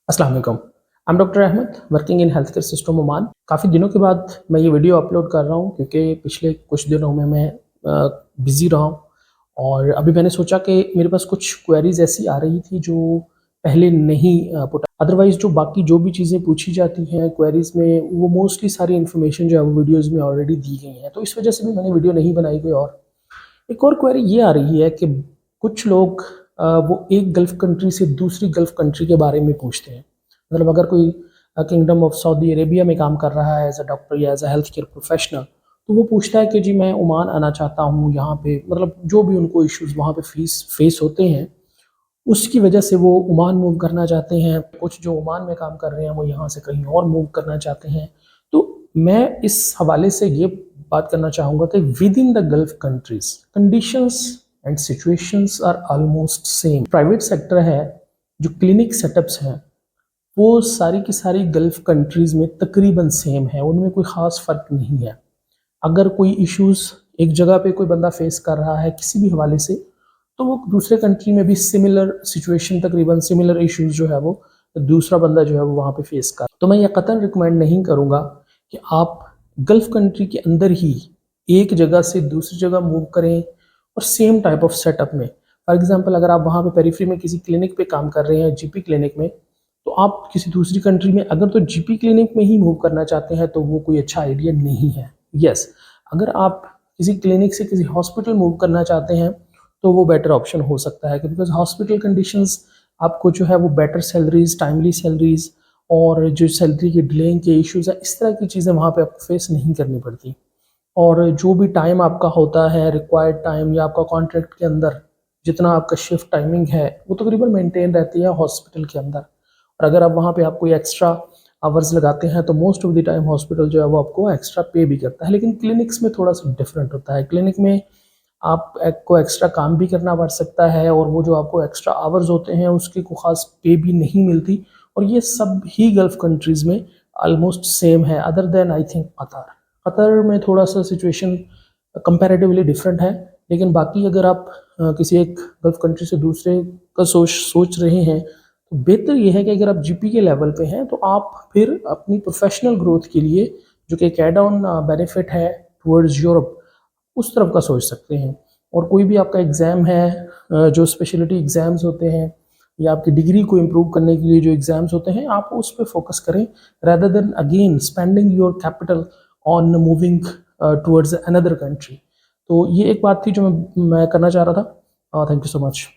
अस्सलाम वालेकुम। I am doctor Ahmed working in health care system Oman. काफ़ी दिनों के बाद मैं ये वीडियो अपलोड कर रहा हूँ क्योंकि पिछले कुछ दिनों में मैं बिज़ी रहा हूँ और अभी मैंने सोचा कि मेरे पास कुछ क्वेरीज़ ऐसी आ रही थी जो पहले नहीं पुट अदरवाइज़ जो बाकी जो भी चीज़ें पूछी जाती हैं क्वेरीज़ में वो मोस्टली सारी इन्फॉर्मेशन जो है वो वीडियोज़ में ऑलरेडी दी गई हैं, तो इस वजह से भी मैंने वीडियो नहीं बनाई कोई और। एक और क्वेरी ये आ रही है कि कुछ लोग वो एक गल्फ़ कंट्री से दूसरी गल्फ़ कंट्री के बारे में पूछते हैं। मतलब अगर कोई किंगडम ऑफ सऊदी अरेबिया में काम कर रहा है एज़ अ डॉक्टर या as a health care professional, तो वो पूछता है कि जी मैं ओमान आना चाहता हूँ, यहाँ पे मतलब जो भी उनको इश्यूज़ वहाँ पे फेस होते हैं, उसकी वजह से वो ओमान मूव करना चाहते हैं। कुछ जो ओमान में काम कर रहे हैं, वो यहाँ से कहीं और मूव करना चाहते हैं। तो मैं इस हवाले से ये बात करना चाहूँगा कि within the gulf countries conditions and situations are almost same. Private sector है, जो क्लिनिक सेटअप्स हैं, वो सारी की सारी गल्फ़ कंट्रीज़ में तकरीबन सेम है, उनमें कोई ख़ास फ़र्क नहीं है। अगर कोई इश्यूज़ एक जगह पे कोई बंदा फेस कर रहा है किसी भी हवाले से, तो वो दूसरे कंट्री में भी सिमिलर सिचुएशन तकरीबन सिमिलर इश्यूज़ जो है वो दूसरा बंदा जो है वो वहाँ पे फेस कर। तो मैं ये कतई रिकमेंड नहीं करूँगा कि आप गल्फ़ कंट्री के अंदर ही एक जगह से दूसरी जगह मूव करें और सेम टाइप ऑफ सेटअप में। फॉर एग्ज़ाम्पल अगर आप वहाँ पे पेरिफेरी में किसी क्लिनिक पे काम कर रहे हैं, जीपी क्लिनिक में, तो आप किसी दूसरी कंट्री में अगर तो जीपी क्लिनिक में ही मूव करना चाहते हैं तो वो कोई अच्छा आइडिया नहीं है। यस, अगर आप किसी क्लिनिक से किसी हॉस्पिटल मूव करना चाहते हैं तो वो बेटर ऑप्शन हो सकता है, बिकॉज़ हॉस्पिटल कंडीशंस आपको जो है वो बेटर सैलरीज़, टाइमली सैलरीज़ और जो सैलरी के डिलेइंग के इश्यूज़ हैं, इस तरह की चीज़ें वहाँ पे आपको फेस नहीं करनी पड़ती। और जो भी टाइम आपका होता है रिक्वायर्ड टाइम या आपका कॉन्ट्रैक्ट के अंदर जितना आपका शिफ्ट टाइमिंग है वो तकरीबन मेंटेन रहती है हॉस्पिटल के अंदर। और अगर आप वहाँ पे आप कोई एक्स्ट्रा आवर्स लगाते हैं तो most of the time hospital जो है वो आपको एक्स्ट्रा पे भी करता है। लेकिन क्लिनिक्स में थोड़ा सा डिफरेंट होता है। क्लिनिक में आपको एक्स्ट्रा काम भी करना पड़ सकता है और वो जो आपको एक्स्ट्रा आवर्स होते हैं उसकी कोई ख़ास पे भी नहीं मिलती। और ये सब ही गल्फ़ कंट्रीज़ में ऑलमोस्ट सेम है other than I think Qatar. Qatar में थोड़ा सा सिचुएशन कंपैरेटिवली डिफरेंट है, लेकिन बाकी अगर आप किसी एक गल्फ़ कंट्री से दूसरे का सोच रहे हैं तो बेहतर ये है कि अगर आप जीपी के लेवल पे हैं तो आप फिर अपनी प्रोफेशनल ग्रोथ के लिए जो कि एक ऐड ऑन बेनिफिट है टुवर्ड्स यूरोप, उस तरफ का सोच सकते हैं। और कोई भी आपका एग्ज़ाम है, जो स्पेशलिटी एग्ज़ाम्स होते हैं या आपकी डिग्री को इम्प्रूव करने के लिए जो एग्ज़ाम्स होते हैं, आप उस पे फ़ोकस करें rather than again spending your capital on moving towards another country. तो ये एक बात थी जो मैं करना चाह रहा था। Thank you so much.